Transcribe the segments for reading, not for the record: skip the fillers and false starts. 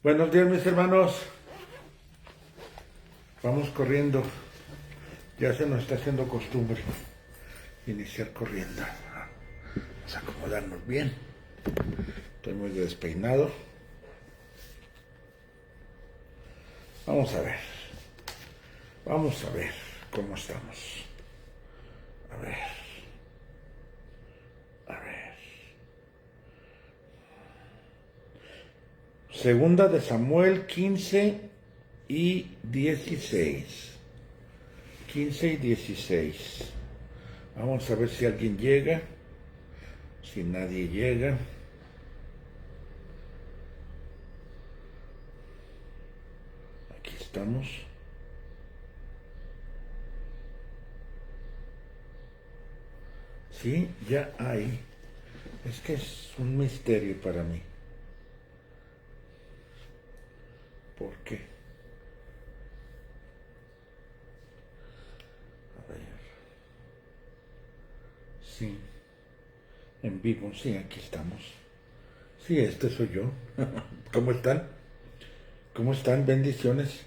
Buenos días, mis hermanos. Vamos corriendo. Ya se nos está haciendo costumbre iniciar corriendo. Vamos a acomodarnos bien. Estoy muy despeinado. Vamos a ver. Vamos a ver cómo estamos. A ver. A ver. Segunda de Samuel 15 y 16. 15 y 16. Vamos a ver si alguien llega. Si nadie llega. Aquí estamos. Sí, ya hay. Es que es un misterio para mí. ¿Por qué? A ver. Sí. En vivo, sí, aquí estamos. Sí, este soy yo. ¿Cómo están? ¿Cómo están? Bendiciones.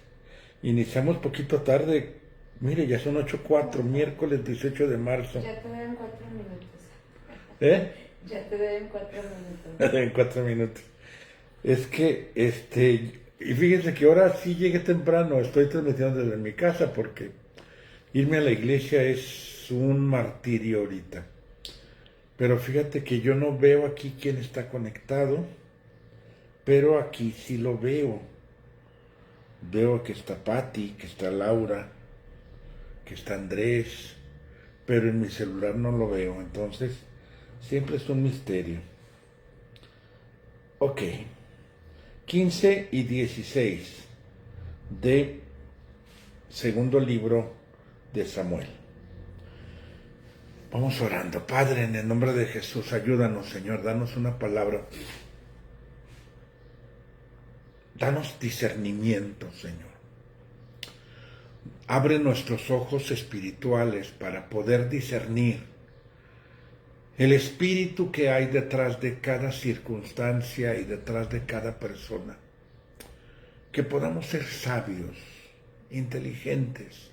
Iniciamos poquito tarde. Mire, ya son 8:04, miércoles 18 de marzo. Ya te deben 4 minutos. ¿Eh? Ya te deben 4 minutos. En 4 minutos. Es que, y fíjense que ahora sí llegué temprano, estoy transmitiendo desde mi casa porque irme a la iglesia es un martirio ahorita. Pero fíjate que yo no veo aquí quién está conectado, pero aquí sí lo veo. Veo que está Patti, que está Laura, que está Andrés, pero en mi celular no lo veo, entonces siempre es un misterio. Ok, 15 y 16 de segundo libro de Samuel. Vamos orando. Padre, en el nombre de Jesús, ayúdanos, Señor, danos una palabra. Danos discernimiento, Señor. Abre nuestros ojos espirituales para poder discernir el espíritu que hay detrás de cada circunstancia y detrás de cada persona. Que podamos ser sabios, inteligentes,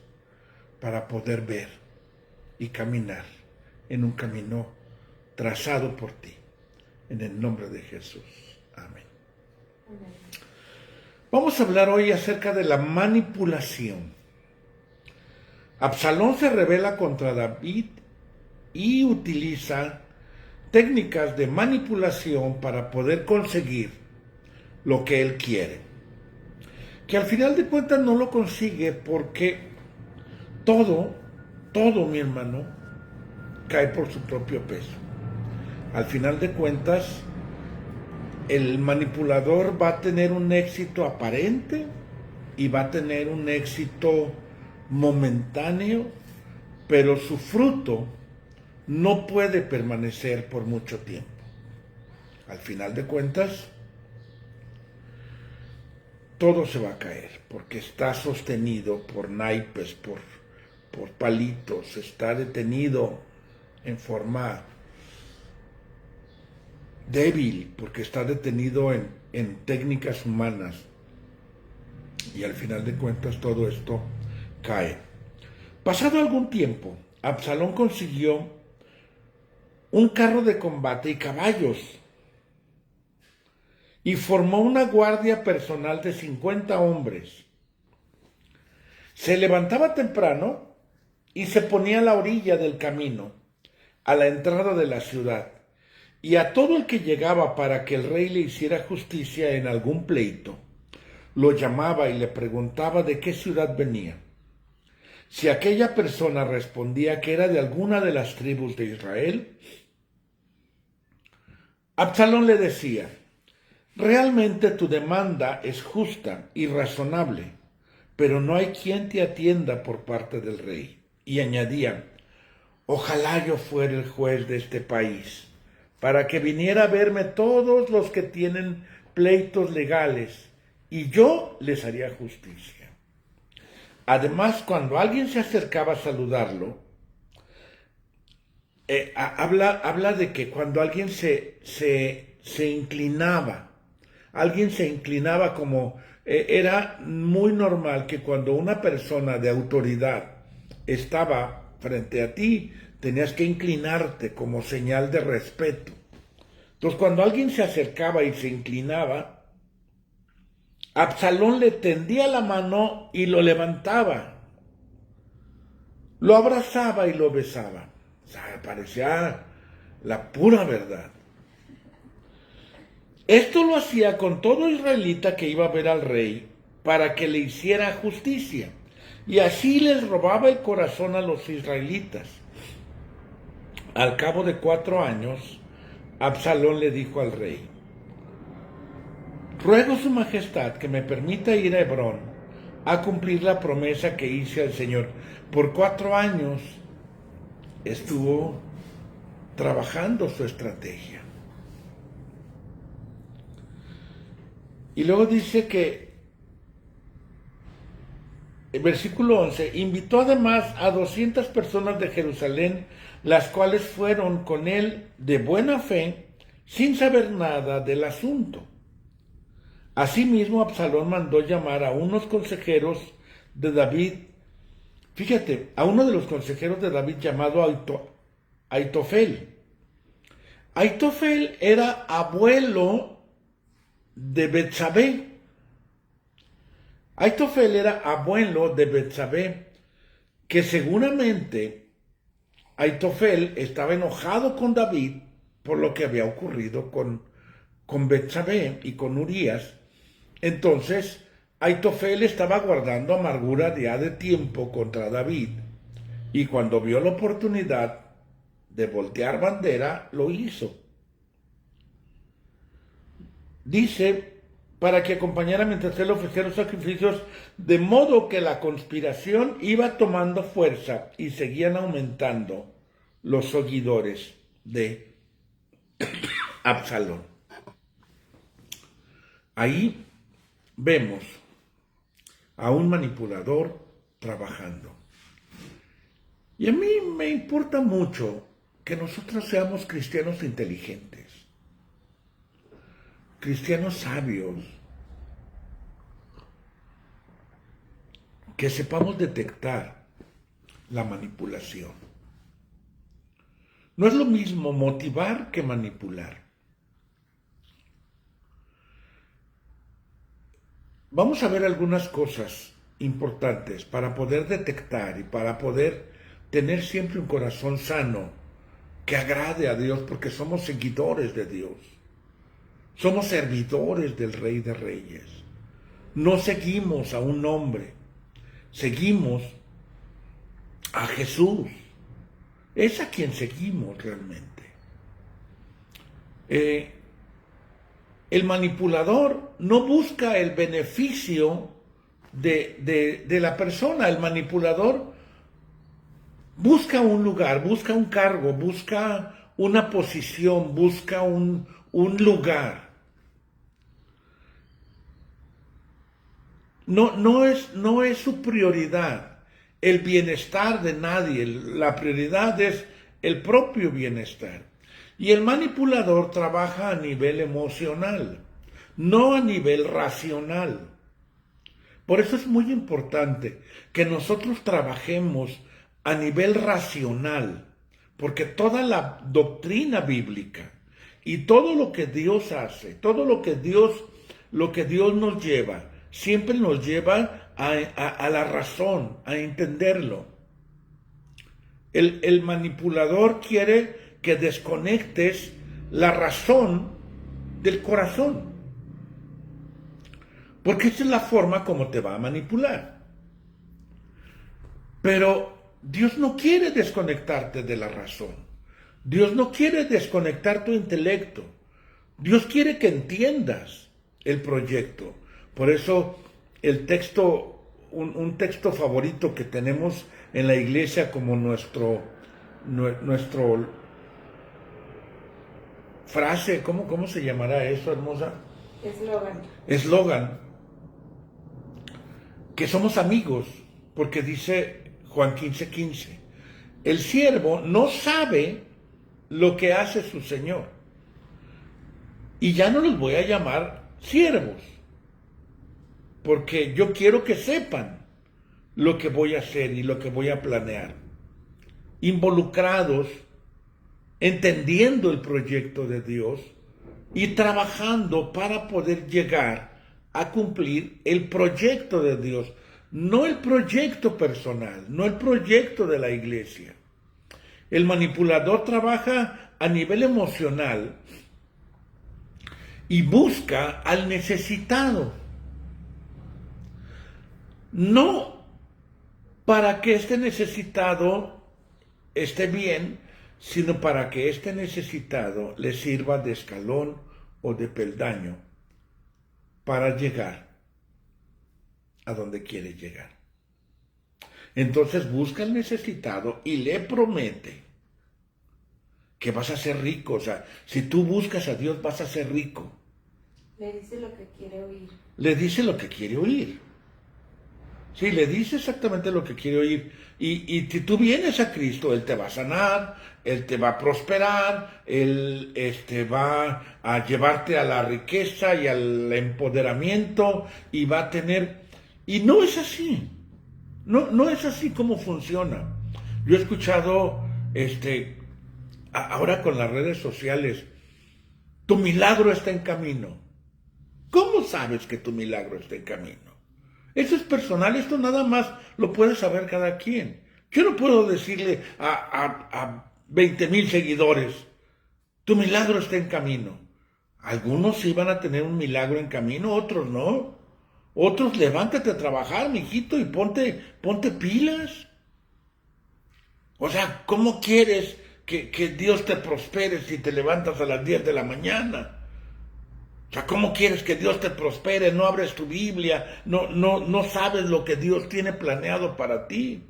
para poder ver y caminar en un camino trazado por ti. En el nombre de Jesús. Amén. Amén. Vamos a hablar hoy acerca de la manipulación. Absalón se rebela contra David y utiliza técnicas de manipulación para poder conseguir lo que él quiere. Que al final de cuentas no lo consigue porque todo, mi hermano, cae por su propio peso. Al final de cuentas, el manipulador va a tener un éxito aparente y va a tener un éxito momentáneo, pero su fruto no puede permanecer por mucho tiempo. Al final de cuentas, todo se va a caer porque está sostenido por naipes, por palitos, está detenido en forma débil porque está detenido en técnicas humanas y al final de cuentas todo esto cae. Pasado algún tiempo, Absalón consiguió un carro de combate y caballos y formó una guardia personal de 50 hombres. Se levantaba temprano y se ponía a la orilla del camino, a la entrada de la ciudad, y a todo el que llegaba para que el rey le hiciera justicia en algún pleito, lo llamaba y le preguntaba de qué ciudad venía. Si aquella persona respondía que era de alguna de las tribus de Israel, Absalón le decía: realmente tu demanda es justa y razonable, pero no hay quien te atienda por parte del rey. Y añadía: ojalá yo fuera el juez de este país, para que viniera a verme todos los que tienen pleitos legales, y yo les haría justicia. Además, cuando alguien se acercaba a saludarlo, habla de que cuando alguien se inclinaba alguien se inclinaba como... era muy normal que cuando una persona de autoridad estaba frente a ti, tenías que inclinarte como señal de respeto. Entonces, cuando alguien se acercaba y se inclinaba, Absalón le tendía la mano y lo levantaba, lo abrazaba y lo besaba. O sea, parecía la pura verdad. Esto lo hacía con todo israelita que iba a ver al rey para que le hiciera justicia. Y así les robaba el corazón a los israelitas. Al cabo de 4 años, Absalón le dijo al rey: ruego su majestad que me permita ir a Hebrón a cumplir la promesa que hice al Señor. Por 4 años estuvo trabajando su estrategia. Y luego dice que, el versículo 11, invitó además a 200 personas de Jerusalén, las cuales fueron con él de buena fe, sin saber nada del asunto. Asimismo, Absalón mandó llamar a unos consejeros de David, fíjate, a uno de los consejeros de David llamado Aitofel. Aitofel era abuelo de Betsabé. Aitofel era abuelo de Betsabé, que seguramente Aitofel estaba enojado con David por lo que había ocurrido con Betsabé y con Urías. Entonces, Aitofel estaba guardando amargura ya de tiempo contra David, y cuando vio la oportunidad de voltear bandera, lo hizo. Dice, para que acompañara mientras él ofrecía los sacrificios, de modo que la conspiración iba tomando fuerza y seguían aumentando los seguidores de Absalón. Ahí vemos a un manipulador trabajando. Y a mí me importa mucho que nosotros seamos cristianos inteligentes, cristianos sabios, que sepamos detectar la manipulación. No es lo mismo motivar que manipular. Vamos a ver algunas cosas importantes para poder detectar y para poder tener siempre un corazón sano que agrade a Dios, porque somos seguidores de Dios. Somos servidores del Rey de Reyes. No seguimos a un hombre, seguimos a Jesús. Es a quien seguimos realmente. El manipulador no busca el beneficio de la persona. El manipulador busca un lugar, busca un cargo, busca una posición, busca un lugar. No es su prioridad el bienestar de nadie. La prioridad es el propio bienestar. Y el manipulador trabaja a nivel emocional, no a nivel racional. Por eso es muy importante que nosotros trabajemos a nivel racional, porque toda la doctrina bíblica y todo lo que Dios hace, todo lo que Dios nos lleva, siempre nos lleva a la razón, a entenderlo. El manipulador quiere que desconectes la razón del corazón, porque esa es la forma como te va a manipular. Pero Dios no quiere desconectarte de la razón. Dios no quiere desconectar tu intelecto. Dios quiere que entiendas el proyecto. Por eso el texto, un texto favorito que tenemos en la iglesia como nuestro frase, ¿cómo se llamará eso, hermosa? Eslogan. Que somos amigos, porque dice Juan 15:15, el siervo no sabe lo que hace su señor. Y ya no los voy a llamar siervos, porque yo quiero que sepan lo que voy a hacer y lo que voy a planear, involucrados, entendiendo el proyecto de Dios y trabajando para poder llegar a cumplir el proyecto de Dios, no el proyecto personal, no el proyecto de la iglesia. El manipulador trabaja a nivel emocional y busca al necesitado, no para que este necesitado esté bien, sino para que este necesitado le sirva de escalón o de peldaño para llegar a donde quiere llegar. Entonces busca al necesitado y le promete que vas a ser rico. O sea, si tú buscas a Dios vas a ser rico. Le dice lo que quiere oír. Le dice lo que quiere oír. Sí, le dice exactamente lo que quiere oír. Y si tú vienes a Cristo, Él te va a sanar, Él te va a prosperar, Él va a llevarte a la riqueza y al empoderamiento y va a tener... Y no es así. No es así como funciona. Yo he escuchado, ahora con las redes sociales, tu milagro está en camino. ¿Cómo sabes que tu milagro está en camino? Eso es personal, esto nada más lo puede saber cada quien. Yo no puedo decirle a 20,000 seguidores, tu milagro está en camino. Algunos sí van a tener un milagro en camino, otros no. Otros, levántate a trabajar, mijito, y ponte pilas. O sea, ¿cómo quieres que Dios te prospere si te levantas a las 10 de la mañana? O sea, ¿cómo quieres que Dios te prospere? No abres tu Biblia, no sabes lo que Dios tiene planeado para ti.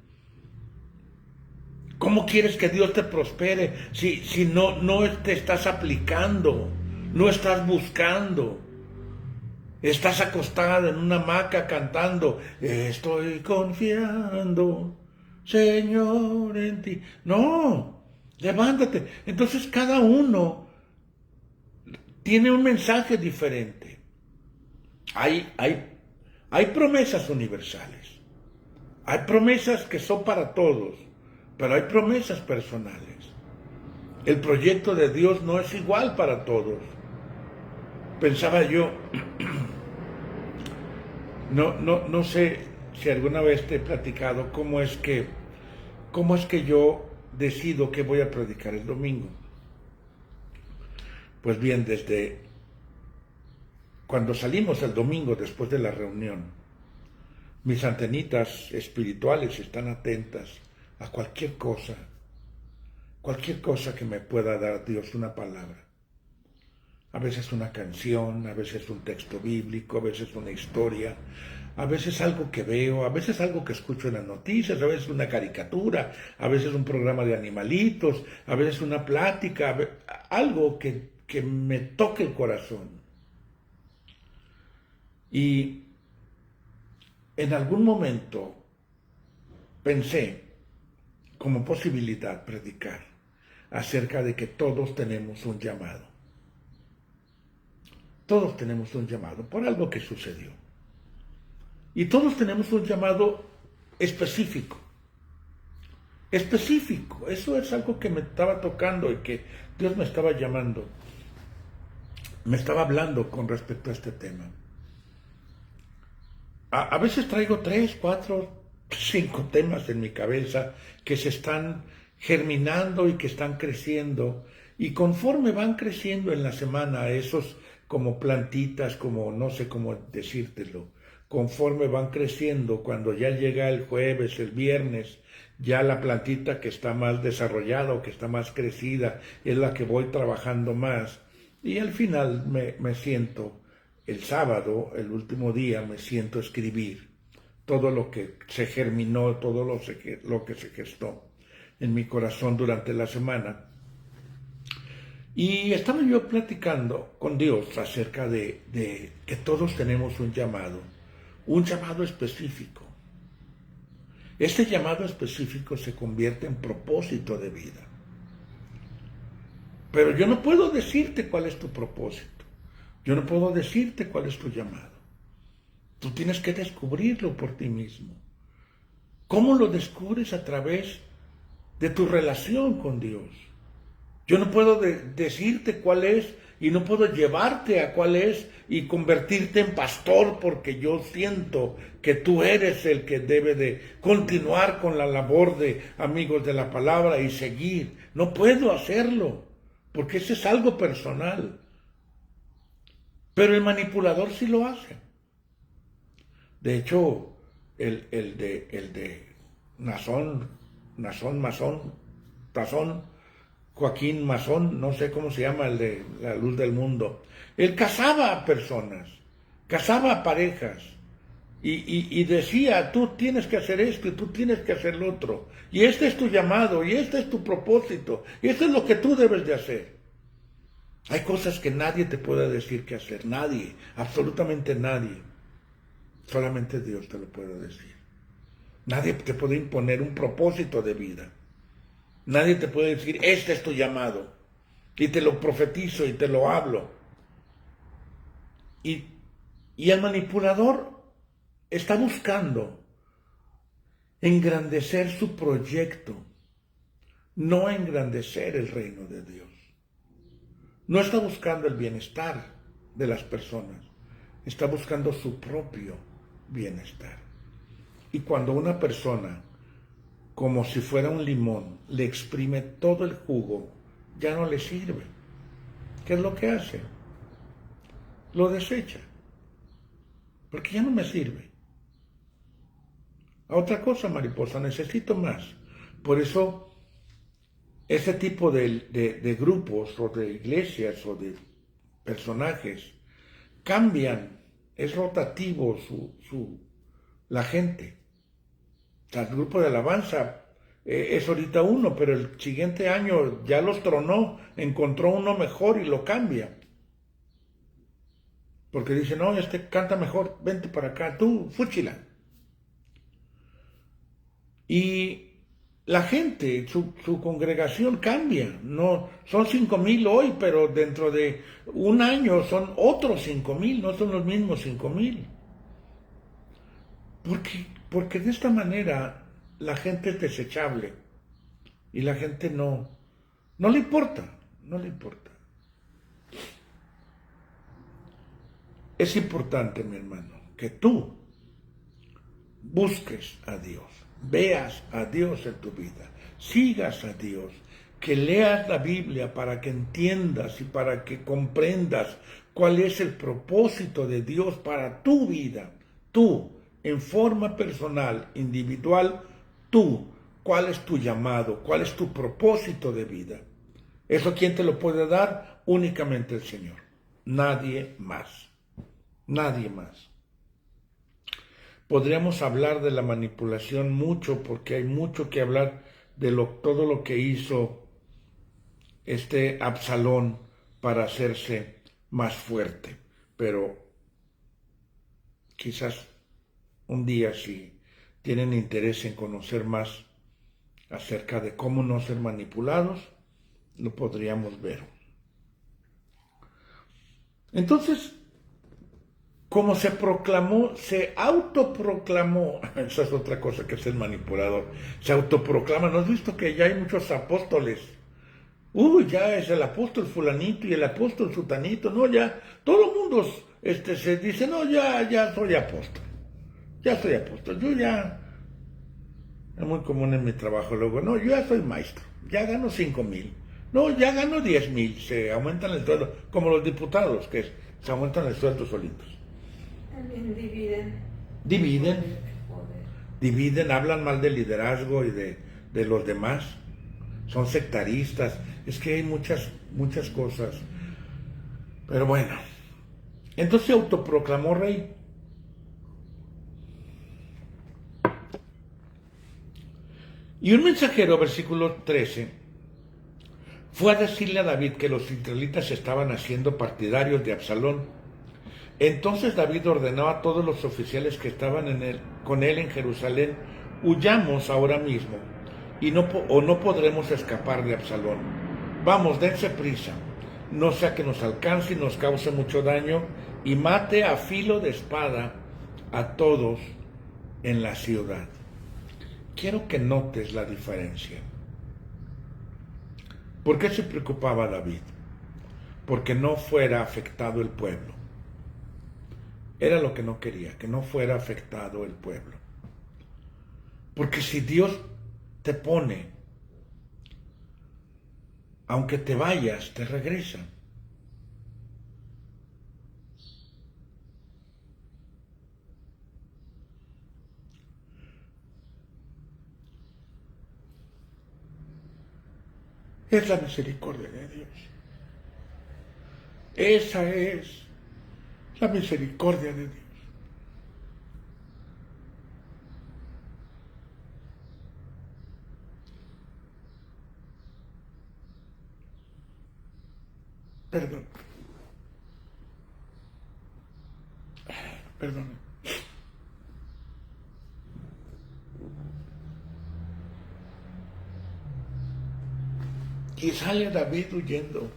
¿Cómo quieres que Dios te prospere si no te estás aplicando, no estás buscando? Estás acostada en una hamaca cantando, estoy confiando, Señor, en ti. No, levántate. Entonces cada uno tiene un mensaje diferente. Hay promesas universales. Hay promesas que son para todos, pero hay promesas personales. El proyecto de Dios no es igual para todos. Pensaba yo, no sé si alguna vez te he platicado cómo es que yo decido que voy a predicar el domingo. Pues bien, desde cuando salimos el domingo después de la reunión, mis antenitas espirituales están atentas a cualquier cosa que me pueda dar Dios, una palabra. A veces una canción, a veces un texto bíblico, a veces una historia, a veces algo que veo, a veces algo que escucho en las noticias, a veces una caricatura, a veces un programa de animalitos, a veces una plática, algo que me toque el corazón. Y en algún momento pensé como posibilidad predicar acerca de que todos tenemos un llamado. Todos tenemos un llamado por algo que sucedió. Y todos tenemos un llamado específico. Específico. Eso es algo que me estaba tocando y que Dios me estaba llamando. Me estaba hablando con respecto a este tema. A veces traigo 3, 4, 5 temas en mi cabeza que se están germinando y que están creciendo. Y conforme van creciendo en la semana, esos como plantitas, como no sé cómo decírtelo, conforme van creciendo, cuando ya llega el jueves, el viernes, ya la plantita que está más desarrollada o que está más crecida es la que voy trabajando más. Y al final me siento, el sábado, el último día, me siento a escribir todo lo que se germinó, todo lo que se gestó en mi corazón durante la semana. Y estaba yo platicando con Dios acerca de que todos tenemos un llamado específico. Este llamado específico se convierte en propósito de vida. Pero yo no puedo decirte cuál es tu propósito. Yo no puedo decirte cuál es tu llamado. Tú tienes que descubrirlo por ti mismo. ¿Cómo lo descubres? A través de tu relación con Dios. Yo no puedo decirte cuál es y no puedo llevarte a cuál es y convertirte en pastor porque yo siento que tú eres el que debe de continuar con la labor de amigos de la palabra y seguir. No puedo hacerlo porque eso es algo personal. Pero el manipulador sí lo hace. De hecho, el de Joaquín Masón, no sé cómo se llama, el de La Luz del Mundo. Él casaba a personas, casaba a parejas y decía, tú tienes que hacer esto y tú tienes que hacer lo otro. Y este es tu llamado y este es tu propósito y esto es lo que tú debes de hacer. Hay cosas que nadie te puede decir qué hacer, nadie, absolutamente nadie. Solamente Dios te lo puede decir. Nadie te puede imponer un propósito de vida. Nadie te puede decir, este es tu llamado. Y te lo profetizo y te lo hablo. Y el manipulador está buscando engrandecer su proyecto, no engrandecer el reino de Dios. No está buscando el bienestar de las personas, está buscando su propio bienestar. Y cuando una persona, como si fuera un limón, le exprime todo el jugo, ya no le sirve. ¿Qué es lo que hace? Lo desecha, porque ya no me sirve. A otra cosa, mariposa, necesito más. Por eso, ese tipo de grupos o de iglesias o de personajes cambian, es rotativo la gente. O sea, el grupo de alabanza es ahorita uno, pero el siguiente año ya los tronó, encontró uno mejor y lo cambia. Porque dice, no, este canta mejor, vente para acá, tú, fúchila. Y la gente, su congregación cambia. No, son 5,000 hoy, pero dentro de un año son otros 5,000, no son los mismos 5,000. Porque de esta manera la gente es desechable y la gente no le importa, no le importa. Es importante, mi hermano, que tú busques a Dios, veas a Dios en tu vida, sigas a Dios, que leas la Biblia para que entiendas y para que comprendas cuál es el propósito de Dios para tu vida. Tú, en forma personal, individual, tú, cuál es tu llamado, cuál es tu propósito de vida. ¿Eso quién te lo puede dar? Únicamente el Señor. Nadie más. Nadie más. Podríamos hablar de la manipulación mucho, porque hay mucho que hablar de todo lo que hizo este Absalón para hacerse más fuerte. Pero quizás un día, si tienen interés en conocer más acerca de cómo no ser manipulados, lo podríamos ver. Entonces, como se autoproclamó, esa es otra cosa que es el manipulador, se autoproclama. ¿No has visto que ya hay muchos apóstoles? Ya es el apóstol fulanito y el apóstol sutanito, no, ya, todo el mundo se dice, no, ya soy apóstol, yo ya, es muy común en mi trabajo luego, no, yo ya soy maestro, ya gano 5,000, no, ya gano 10,000, se aumentan el sueldo, como los diputados, que se aumentan el sueldo solitos. También Dividen, hablan mal del liderazgo y de los demás, son sectaristas, es que hay muchas cosas. Pero bueno, entonces se autoproclamó rey. Y un mensajero, versículo 13, fue a decirle a David que los israelitas estaban haciendo partidarios de Absalón. Entonces David ordenó a todos los oficiales que estaban con él en Jerusalén, huyamos ahora mismo, y no podremos escapar de Absalón. Vamos, dense prisa. no sea que nos alcance y nos cause mucho daño y mate a filo de espada a todos en la ciudad. Quiero que notes la diferencia. ¿Por qué se preocupaba David? Porque no fuera afectado el pueblo. Era lo que no quería, que no fuera afectado el pueblo. Porque si Dios te pone, aunque te vayas, te regresan. Es la misericordia de Dios. Esa es la misericordia de Dios. Perdón. Perdón. Y sale David huyendo.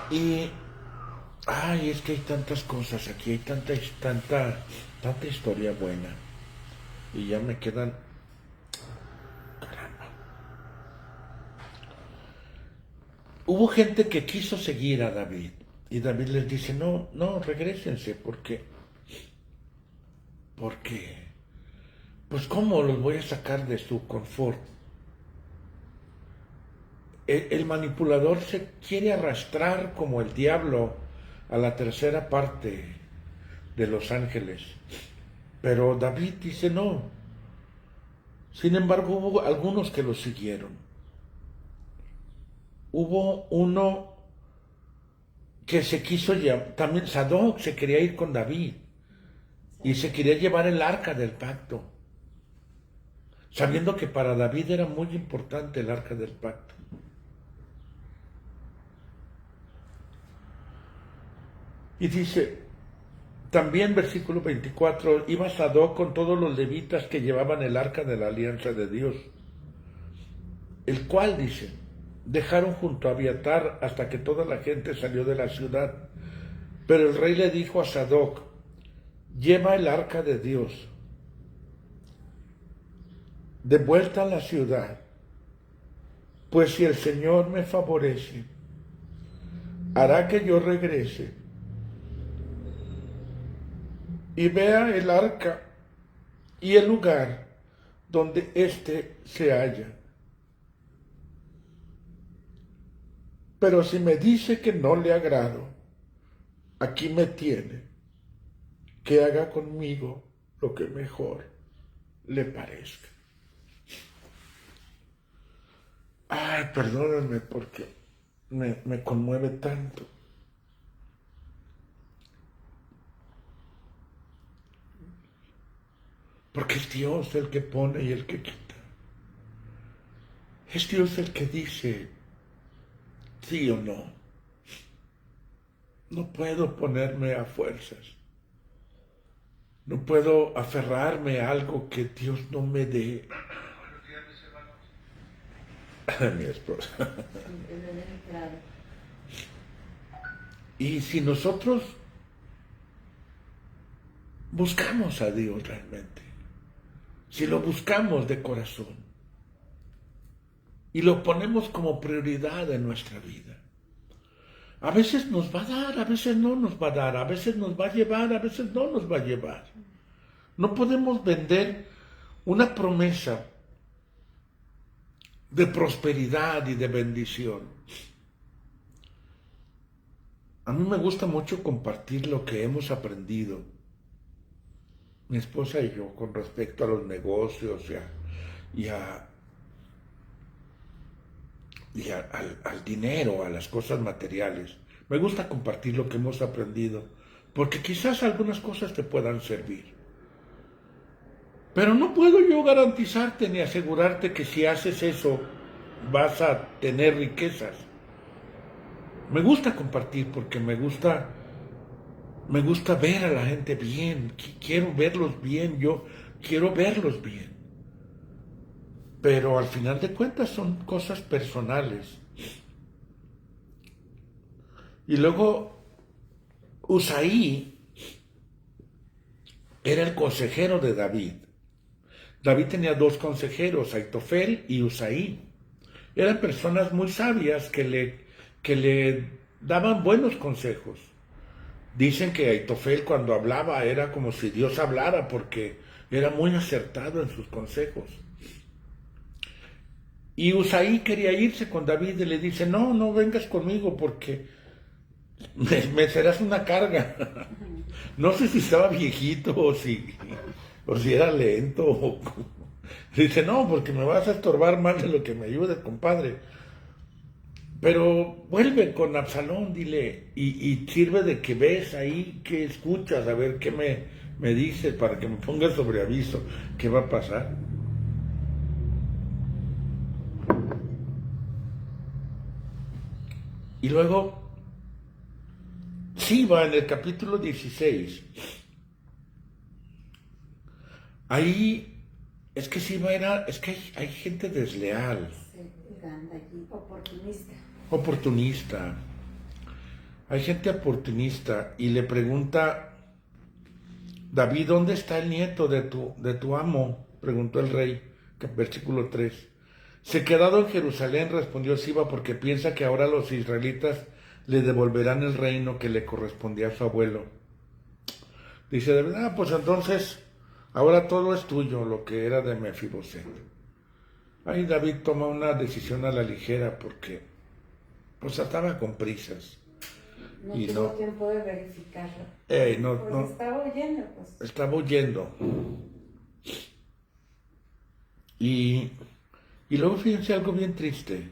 Y, ay, es que hay tantas cosas aquí, hay tanta historia buena. Y ya me quedan, caramba. Hubo gente que quiso seguir a David. Y David les dice, no, regrésense, porque, pues ¿cómo los voy a sacar de su confort? El manipulador se quiere arrastrar como el diablo a la tercera parte de los ángeles. Pero David dice no. Sin embargo, hubo algunos que lo siguieron. Hubo uno que se quiso llevar, también Sadoc se quería ir con David y se quería llevar el arca del pacto, sabiendo que para David era muy importante el arca del pacto. Y dice, también versículo 24, iba Sadoc con todos los levitas que llevaban el arca de la alianza de Dios, el cual, dice, dejaron junto a Abiatar hasta que toda la gente salió de la ciudad. Pero el rey le dijo a Sadoc, lleva el arca de Dios de vuelta a la ciudad, pues si el Señor me favorece, hará que yo regrese y vea el arca y el lugar donde éste se halla. Pero si me dice que no le agrado, aquí me tiene, que haga conmigo lo que mejor le parezca. Ay, perdónenme porque me conmueve tanto. Porque es Dios el que pone y el que quita. Es Dios el que dice sí o no. No puedo ponerme a fuerzas. No puedo aferrarme a algo que Dios no me dé. Mi esposa. Y si nosotros buscamos a Dios realmente, si lo buscamos de corazón y lo ponemos como prioridad en nuestra vida, a veces nos va a dar, a veces no nos va a dar, a veces nos va a llevar, a veces no nos va a llevar. No podemos vender una promesa de prosperidad y de bendición. A mí me gusta mucho compartir lo que hemos aprendido, mi esposa y yo, con respecto a los negocios al dinero, a las cosas materiales. Me gusta compartir lo que hemos aprendido, porque quizás algunas cosas te puedan servir. Pero no puedo yo garantizarte ni asegurarte que si haces eso vas a tener riquezas. Me gusta compartir porque me gusta ver a la gente bien, quiero verlos bien, yo quiero verlos bien. pero al final de cuentas son cosas personales. Y luego Usaí era el consejero de David. David tenía dos consejeros, Aitofel y Usaí. Eran personas muy sabias que le daban buenos consejos. Dicen que Aitofel cuando hablaba era como si Dios hablara porque era muy acertado en sus consejos. Y Usaí quería irse con David y le dice, no, no vengas conmigo porque me serás una carga. No sé si estaba viejito o si era lento. Dice, no, porque me vas a estorbar más de lo que me ayudes, compadre. Pero vuelve con Absalón, dile, y sirve de que ves ahí, que escuchas, a ver qué me dices para que me pongas sobre aviso qué va a pasar. Y luego, Siba en el capítulo 16, ahí, es que Siba es que hay gente desleal, oportunista, hay gente oportunista, y le pregunta, David, ¿dónde está el nieto de tu amo? Preguntó el rey, versículo 3. Se ha quedado en Jerusalén, respondió Siba, porque piensa que ahora los israelitas le devolverán el reino que le correspondía a su abuelo. Dice David, pues entonces, ahora todo es tuyo, lo que era de Mefiboset. Ahí David toma una decisión a la ligera porque pues estaba con prisas. No tuvo tiempo de verificarlo. No, estaba huyendo, pues. Estaba huyendo. Y luego fíjense algo bien triste.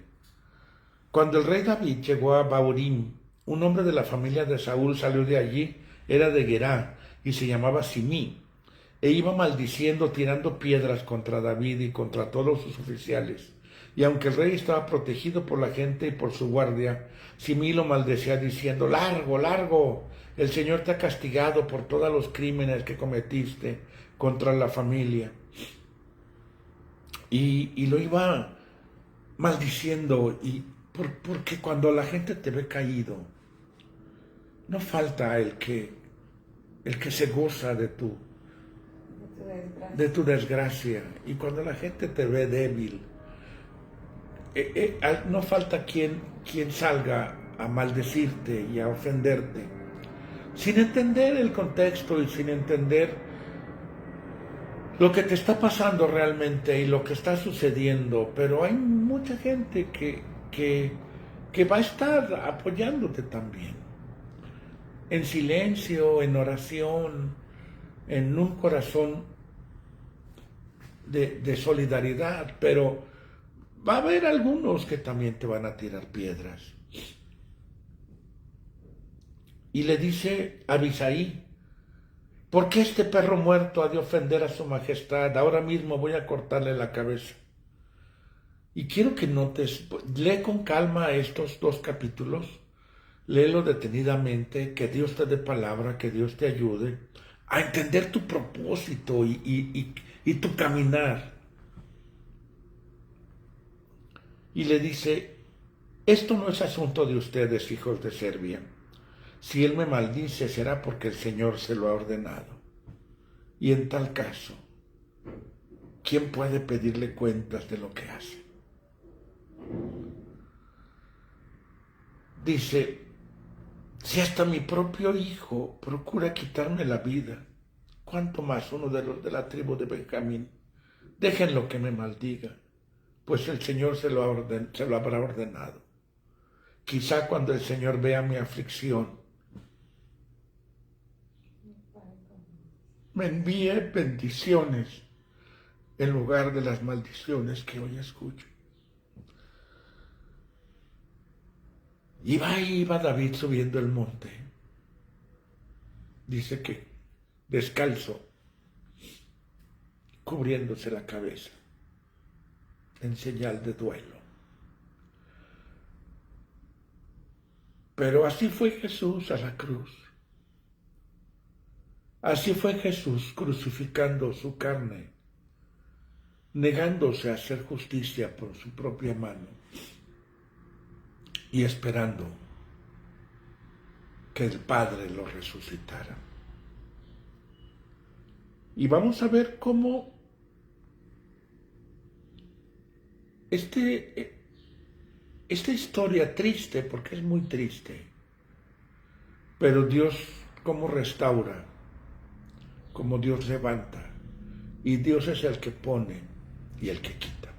Cuando el rey David llegó a Bahurim, un hombre de la familia de Saúl salió de allí, era de Gerá, y se llamaba Simí, e iba maldiciendo, tirando piedras contra David y contra todos sus oficiales. Y aunque el rey estaba protegido por la gente y por su guardia, Simí lo maldecía diciendo, largo, largo, el Señor te ha castigado por todos los crímenes que cometiste contra la familia. Y lo iba maldiciendo, porque cuando la gente te ve caído, no falta el que se goza de tu desgracia. Y cuando la gente te ve débil, no falta quien salga a maldecirte y a ofenderte, sin entender el contexto y sin entender lo que te está pasando realmente y lo que está sucediendo. Pero hay mucha gente que va a estar apoyándote también, en silencio, en oración, en un corazón de solidaridad, pero va a haber algunos que también te van a tirar piedras. Y le dice a Abisaí, ¿por qué este perro muerto ha de ofender a su majestad? Ahora mismo voy a cortarle la cabeza. Y quiero que notes, lee con calma estos 2 capítulos, léelo detenidamente, que Dios te dé palabra, que Dios te ayude a entender tu propósito y tu caminar. Y le dice, esto no es asunto de ustedes, hijos de Serbia. Si él me maldice, será porque el Señor se lo ha ordenado. Y en tal caso, ¿quién puede pedirle cuentas de lo que hace? Dice, si hasta mi propio hijo procura quitarme la vida, ¿cuánto más uno de los de la tribu de Benjamín? Déjenlo que me maldiga, pues el Señor se lo habrá ordenado. Quizá cuando el Señor vea mi aflicción, me envíe bendiciones en lugar de las maldiciones que hoy escucho. Iba David subiendo el monte. Dice que descalzo, cubriéndose la cabeza, en señal de duelo. Pero así fue Jesús a la cruz. Así fue Jesús crucificando su carne negándose a hacer justicia por su propia mano y esperando que el Padre lo resucitara. Y vamos a ver cómo esta historia triste, porque es muy triste, pero Dios cómo restaura, cómo Dios levanta, y Dios es el que pone y el que quita,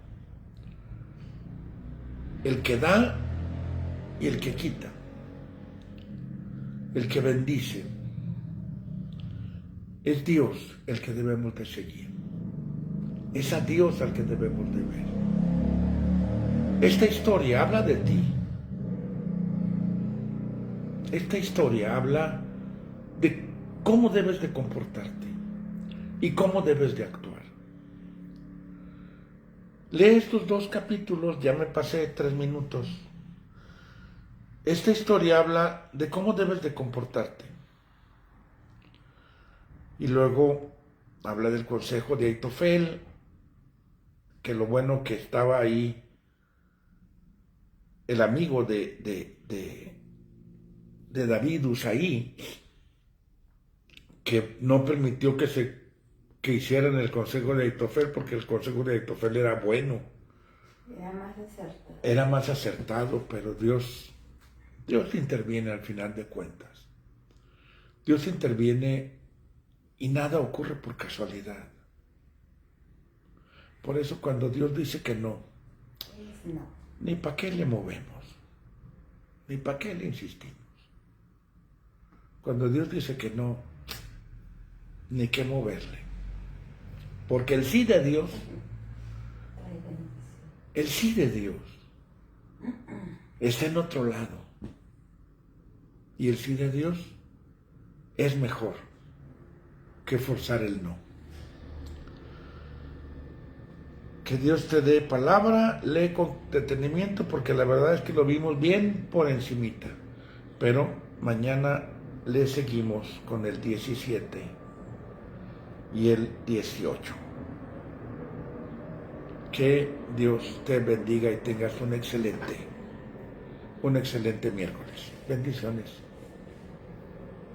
el que da y el que quita, el que bendice. Es Dios el que debemos de seguir, es a Dios al que debemos de ver. Esta historia habla de ti. Esta historia habla de cómo debes de comportarte y cómo debes de actuar. Lee estos 2 capítulos, ya me pasé 3 minutos. Esta historia habla de cómo debes de comportarte. Y luego habla del consejo de Ahitofel, que lo bueno que estaba ahí el amigo de David, Usaí, que no permitió que hicieran el consejo de Ahitofel, porque el consejo de Ahitofel era bueno. Era más acertado, pero Dios interviene al final de cuentas. Dios interviene y nada ocurre por casualidad. Por eso cuando Dios dice que no, ni para qué le movemos, ni para qué le insistimos. Cuando Dios dice que no, ni qué moverle. Porque el sí de Dios, está en otro lado. Y el sí de Dios es mejor que forzar el no. Que Dios te dé palabra, lee con detenimiento, porque la verdad es que lo vimos bien por encimita. Pero mañana le seguimos con el 17 y el 18. Que Dios te bendiga y tengas un excelente miércoles. Bendiciones.